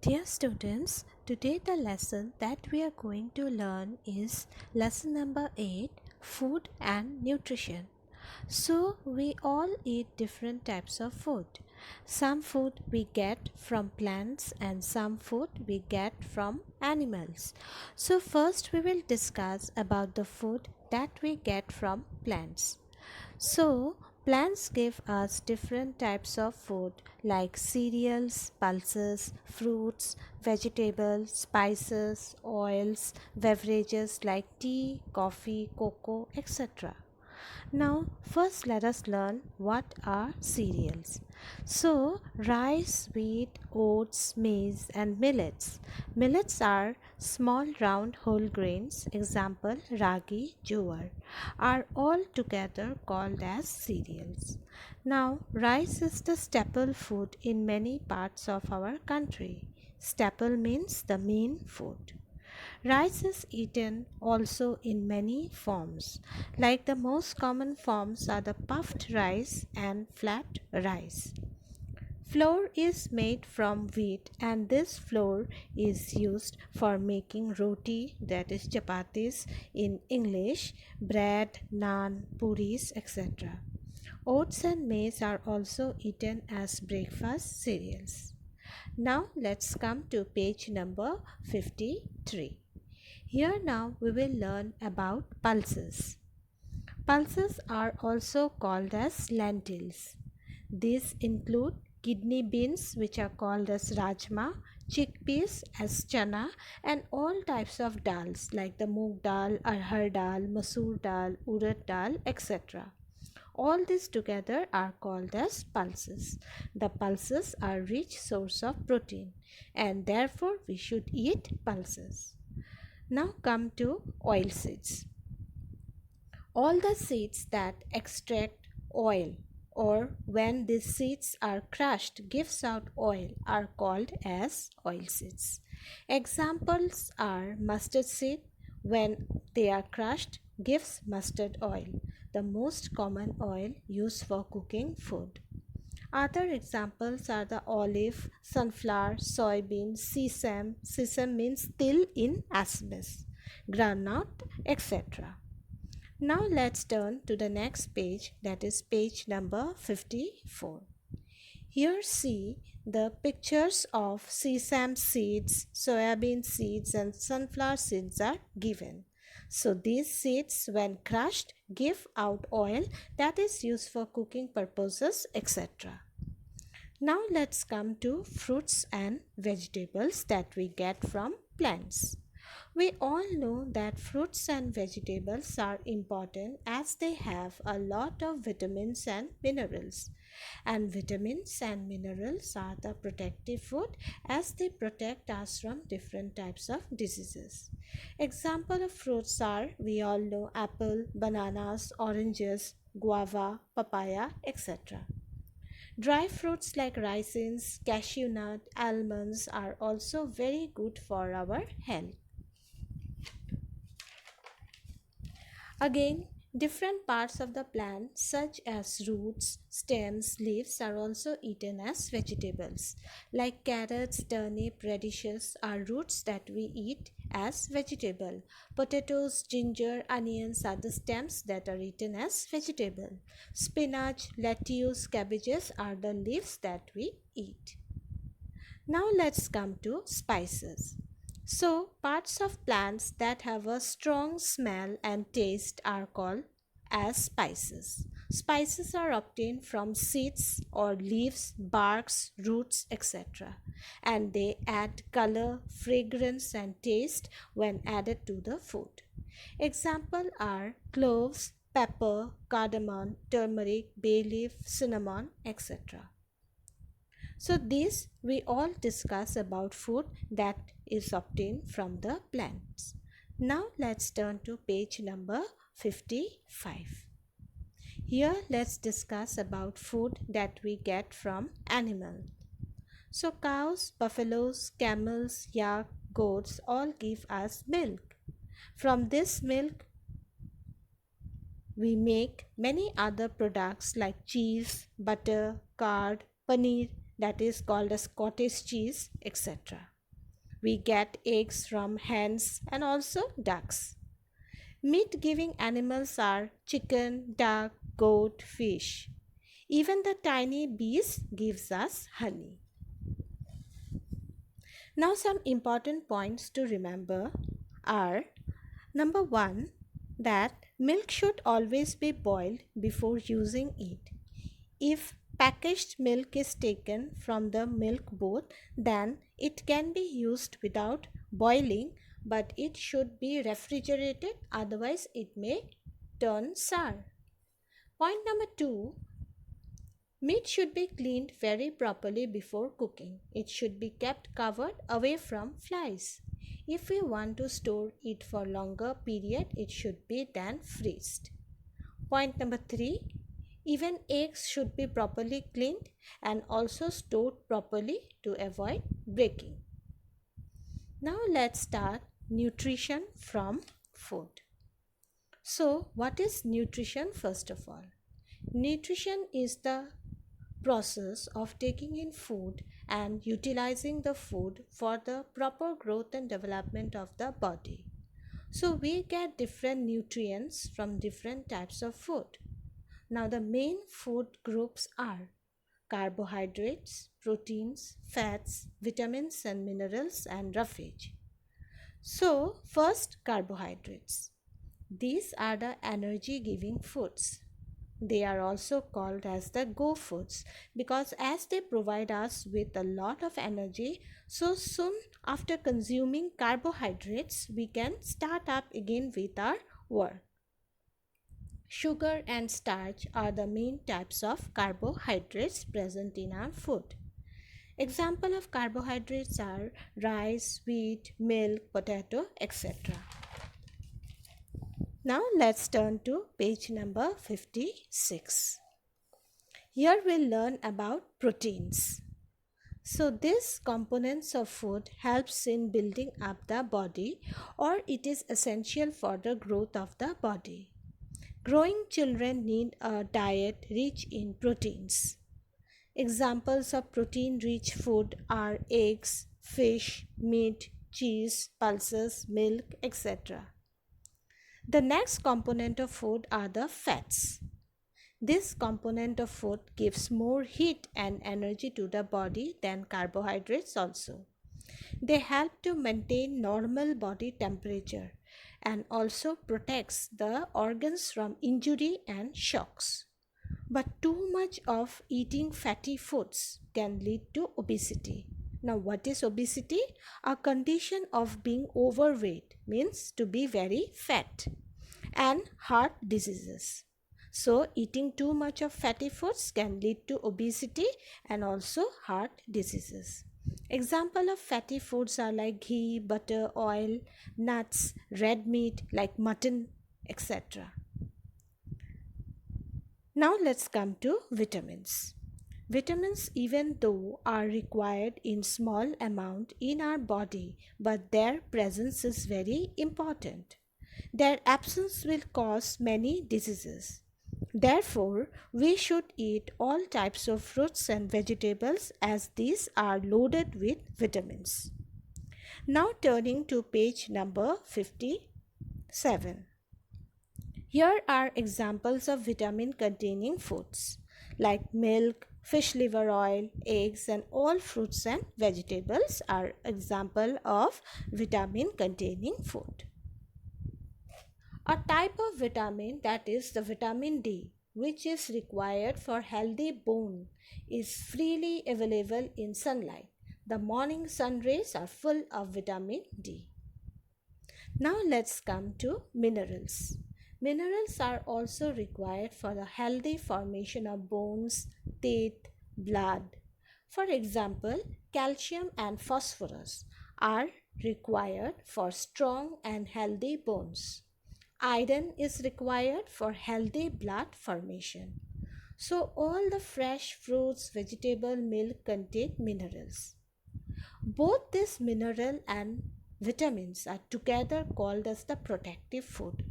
Dear students, today the lesson that we are going to learn is lesson number 8, Food and Nutrition. So, we all eat different types of food. Some food we get from plants and some food we get from animals. So, first we will discuss about the food that we get from plants. So, plants give us different types of food like cereals, pulses, fruits, vegetables, spices, oils, beverages like tea, coffee, cocoa, etc. Now, first let us learn what are cereals. So, rice, wheat, oats, maize, and millets. Millets are small round whole grains, example ragi, jowar, are all together called as cereals. Now, rice is the staple food in many parts of our country. Staple means the main food. Rice is eaten also in many forms. Like the most common forms are the puffed rice and flat rice. Flour is made from wheat and this flour is used for making roti, that is chapatis in English, bread, naan, puris, etc. Oats and maize are also eaten as breakfast cereals. Now let's come to page number 53. Here now we will learn about pulses. Pulses are also called as lentils. These include kidney beans which are called as rajma, chickpeas as chana and all types of dals like the moong dal, arhar dal, masoor dal, urad dal, etc. All these together are called as pulses. The pulses are rich source of protein and therefore we should eat pulses. Now come to oil seeds. All the seeds that extract oil or when these seeds are crushed gives out oil are called as oil seeds. Examples are mustard seed when they are crushed gives mustard oil, the most common oil used for cooking food. Other examples are the olive, sunflower, soybean, sesame, sesame means till in Assamese, groundnut, etc. Now let's turn to the next page, that is page number 54. Here see the pictures of sesame seeds, soybean seeds and sunflower seeds are given. So these seeds when crushed give out oil that is used for cooking purposes, etc. Now let's come to fruits and vegetables that we get from plants. We all know that fruits and vegetables are important as they have a lot of vitamins and minerals. And vitamins and minerals are the protective food as they protect us from different types of diseases. Example of fruits are we all know apple, bananas, oranges, guava, papaya, etc. Dry fruits like raisins, cashew nut, almonds are also very good for our health. Again, different parts of the plant such as roots, stems, leaves are also eaten as vegetables. Like carrots, turnip, radishes are roots that we eat as vegetable. Potatoes, ginger, onions are the stems that are eaten as vegetable. Spinach, lettuce, cabbages are the leaves that we eat. Now let's come to spices. So, parts of plants that have a strong smell and taste are called as spices. Spices are obtained from seeds or leaves, barks, roots, etc. And they add color, fragrance, and taste when added to the food. Example are cloves, pepper, cardamom, turmeric, bay leaf, cinnamon, etc. So this we all discuss about food that is obtained from the plants. Now let's turn to page number 55. Here let's discuss about food that we get from animals. So cows, buffaloes, camels, yak, goats all give us milk. From this milk we make many other products like cheese, butter, curd, paneer that is called as cottage cheese, etc. We get eggs from hens and also ducks. Meat giving animals are chicken, duck, goat, fish. Even the tiny bees gives us honey. Now some important points to remember are: number 1, that milk should always be boiled before using it. If packaged milk is taken from the milk booth, then it can be used without boiling, but it should be refrigerated, otherwise it may turn sour. Point number 2, meat should be cleaned very properly before cooking. It should be kept covered away from flies. If we want to store it for longer period, it should be then freezed. Point number 3, even eggs should be properly cleaned and also stored properly to avoid breaking. Now let's start nutrition from food. So, what is nutrition first of all? Nutrition is the process of taking in food and utilizing the food for the proper growth and development of the body. So we get different nutrients from different types of food. Now the main food groups are carbohydrates, proteins, fats, vitamins and minerals, and roughage. So first, carbohydrates. These are the energy giving foods. They are also called as the go foods because as they provide us with a lot of energy, so soon after consuming carbohydrates, we can start up again with our work. Sugar and starch are the main types of carbohydrates present in our food. Example of carbohydrates are rice, wheat, milk, potato, etc. Now let's turn to page number 56. Here we'll learn about proteins. So these components of food helps in building up the body, or it is essential for the growth of the body. Growing children need a diet rich in proteins. Examples of protein-rich food are eggs, fish, meat, cheese, pulses, milk, etc. The next component of food are the fats. This component of food gives more heat and energy to the body than carbohydrates also. They help to maintain normal body temperature and also protects the organs from injury and shocks. But too much of eating fatty foods can lead to obesity. Now, what is obesity? A condition of being overweight, means to be very fat, and heart diseases. So, eating too much of fatty foods can lead to obesity and also heart diseases. Example of fatty foods are like ghee, butter, oil, nuts, red meat like mutton, etc. Now let's come to vitamins. Vitamins, even though are required in small amount in our body, but their presence is very important. Their absence will cause many diseases. Therefore, we should eat all types of fruits and vegetables as these are loaded with vitamins. Now turning to page number 57. Here are examples of vitamin containing foods like milk, fish liver oil, eggs, and all fruits and vegetables are example of vitamin containing food. A type of vitamin, that is the vitamin D, which is required for healthy bone, is freely available in sunlight. The morning sun rays are full of vitamin D. Now let's come to minerals. Minerals are also required for the healthy formation of bones, teeth, blood. For example, calcium and phosphorus are required for strong and healthy bones. Iron is required for healthy blood formation. So all the fresh fruits, vegetable, milk contain minerals. Both this mineral and vitamins are together called as the protective food,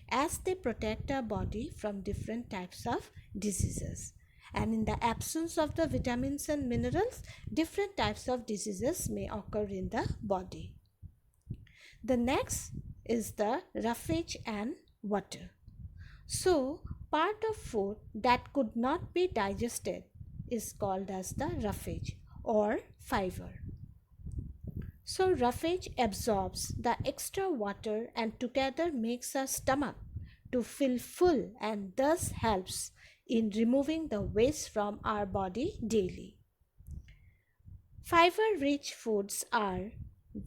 as they protect our body from different types of diseases. and in the absence of the vitamins and minerals, different types of diseases may occur in the body. The next is the roughage and water. So, part of food that could not be digested is called as the roughage or fiber. So, roughage absorbs the extra water and together makes our stomach to feel full and thus helps in removing the waste from our body daily. Fiber rich foods are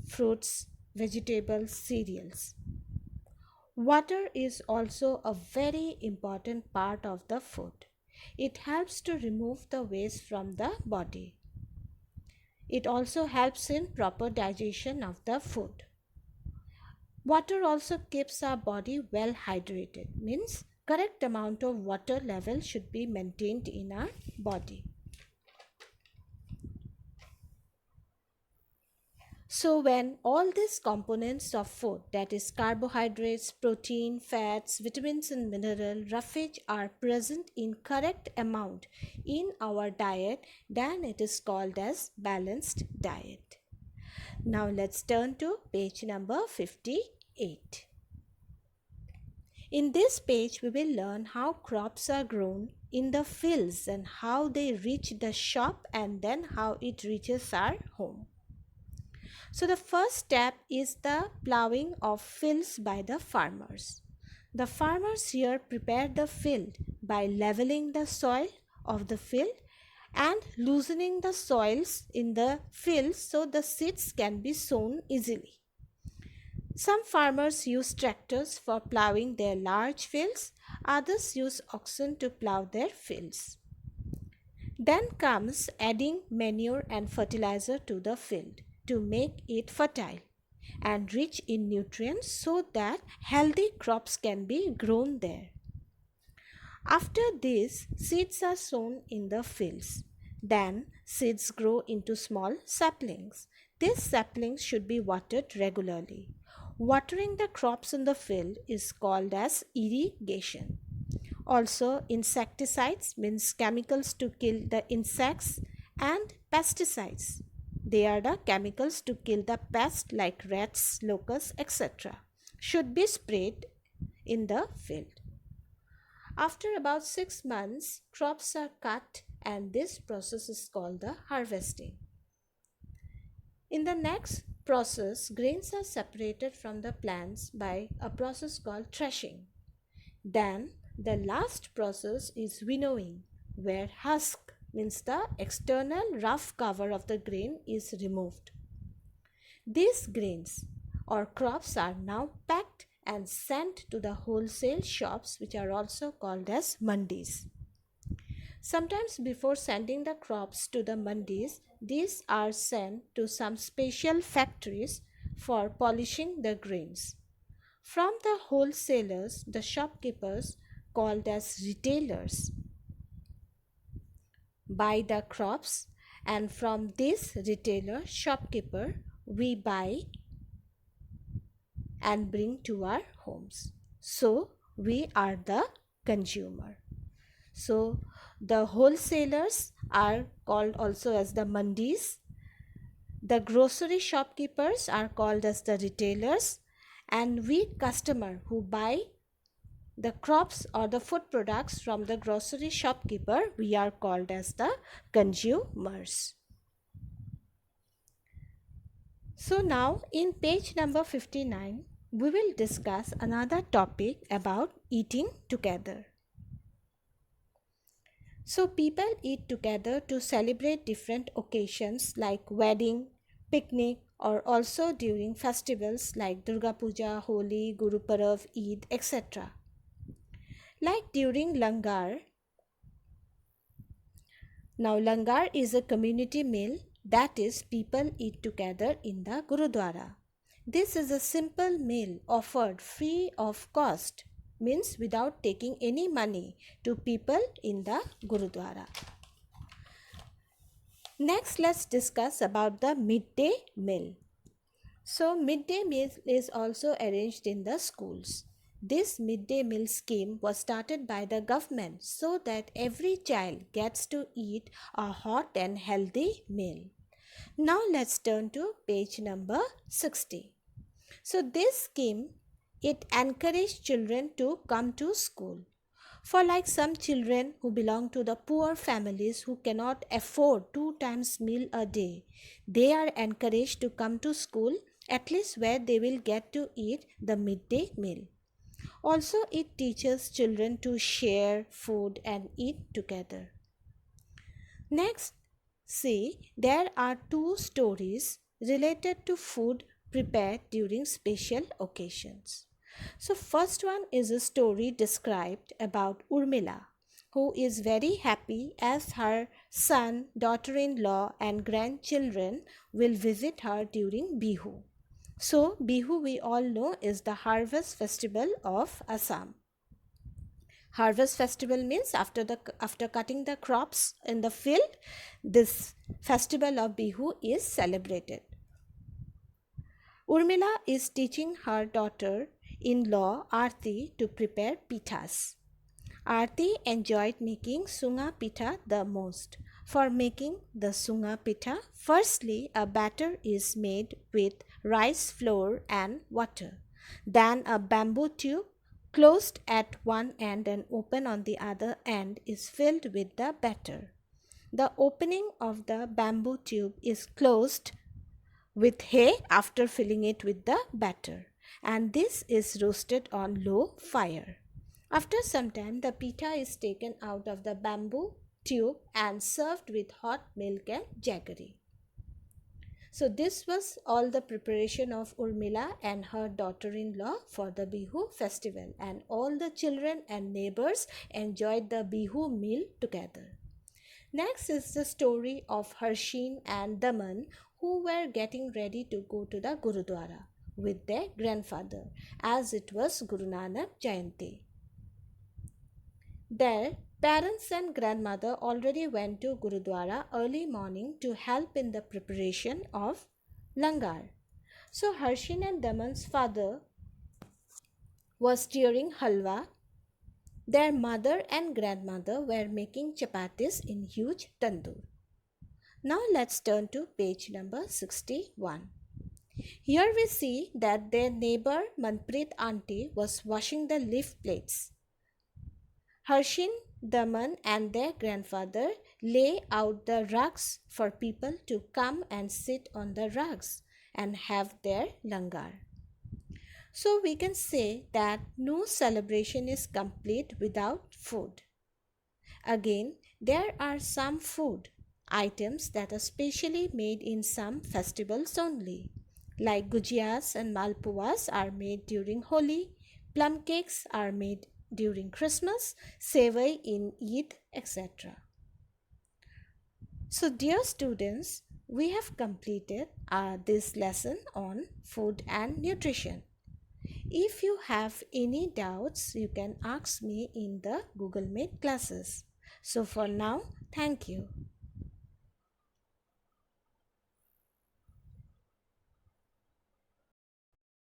fruits, vegetables, cereals. Water is also a very important part of the food. It helps to remove the waste from the body. It also helps in proper digestion of the food. Water also keeps our body well hydrated, means correct amount of water level should be maintained in our body. So when all these components of food, that is carbohydrates, protein, fats, vitamins and mineral, roughage are present in correct amount in our diet, then it is called as balanced diet. Now let's turn to page number 58. In this page we will learn how crops are grown in the fields and how they reach the shop and then how it reaches our home. So the first step is the ploughing of fields by the farmers. The farmers here prepare the field by leveling the soil of the field and loosening the soils in the fields so the seeds can be sown easily. Some farmers use tractors for ploughing their large fields, others use oxen to plough their fields. Then comes adding manure and fertilizer to the field to make it fertile and rich in nutrients so that healthy crops can be grown there. After this, seeds are sown in the fields. Then seeds grow into small saplings. These saplings should be watered regularly. Watering the crops in the field is called as irrigation. Also, insecticides means chemicals to kill the insects, and pesticides. They are the chemicals to kill the pests like rats, locusts, etc. should be sprayed in the field. After about 6 months, crops are cut and this process is called the harvesting. In the next process, grains are separated from the plants by a process called threshing. Then the last process is winnowing, where husk means the external rough cover of the grain is removed. These grains or crops are now packed and sent to the wholesale shops, which are also called as mandis. Sometimes before sending the crops to the mandis, these are sent to some special factories for polishing the grains. From the wholesalers, the shopkeepers called as retailers buy the crops, and from this retailer shopkeeper we buy and bring to our homes. So we are the consumer. So the wholesalers are called also as the mandis. The grocery shopkeepers are called as the retailers, and we customer who buy the crops or the food products from the grocery shopkeeper, we are called as the consumers. So now in page number 59, we will discuss another topic about eating together. So people eat together to celebrate different occasions like wedding, picnic, or also during festivals like Durga Puja, Holi, Guru Parv, Eid, etc. Like during Langar. Now Langar is a community meal, that is people eat together in the Gurudwara. This is a simple meal offered free of cost, means without taking any money, to people in the Gurudwara. Next, let's discuss about the midday meal. So midday meal is also arranged in the schools. This midday meal scheme was started by the government so that every child gets to eat a hot and healthy meal. Now let's turn to page number 60. So this scheme, it encouraged children to come to school. For like some children who belong to the poor families who cannot afford two times meal a day, they are encouraged to come to school at least where they will get to eat the midday meal. Also, it teaches children to share food and eat together. Next, see, there are two stories related to food prepared during special occasions. So, first one is a story described about Urmila, who is very happy as her son, daughter in law, and grandchildren will visit her during Bihu. So, Bihu, we all know, is the harvest festival of Assam. Harvest festival means after cutting the crops in the field, this festival of Bihu is celebrated. Urmila is teaching her daughter-in-law Aarti to prepare pithas. Aarti enjoyed making sunga pitha the most. For making the sunga pitha, firstly a batter is made with rice flour and water. Then a bamboo tube closed at one end and open on the other end is filled with the batter. The opening of the bamboo tube is closed with hay after filling it with the batter, and this is roasted on low fire. After some time, the pitha is taken out of the bamboo tube and served with hot milk and jaggery. So this was all the preparation of Urmila and her daughter-in-law for the Bihu festival, and all the children and neighbors enjoyed the Bihu meal together. Next is the story of Harshin and Daman, who were getting ready to go to the Gurudwara with their grandfather, as it was Guru Nanak Jayanti. Their parents and grandmother already went to Gurudwara early morning to help in the preparation of langar. So Harshin and Daman's father was stirring halwa. Their mother and grandmother were making chapatis in huge tandoor. Now let's turn to page number 61. Here we see that their neighbor Manpreet auntie was washing the leaf plates. Harshin, Daman and their grandfather lay out the rugs for people to come and sit on the rugs and have their langar. So we can say that no celebration is complete without food. Again, there are some food items that are specially made in some festivals only. Like gujiyas and malpuas are made during Holi, plum cakes are made during Christmas, sevai in Eid, etc. So dear students, we have completed this lesson on food and nutrition. If you have any doubts, you can ask me in the Google Meet classes. So for now, thank you.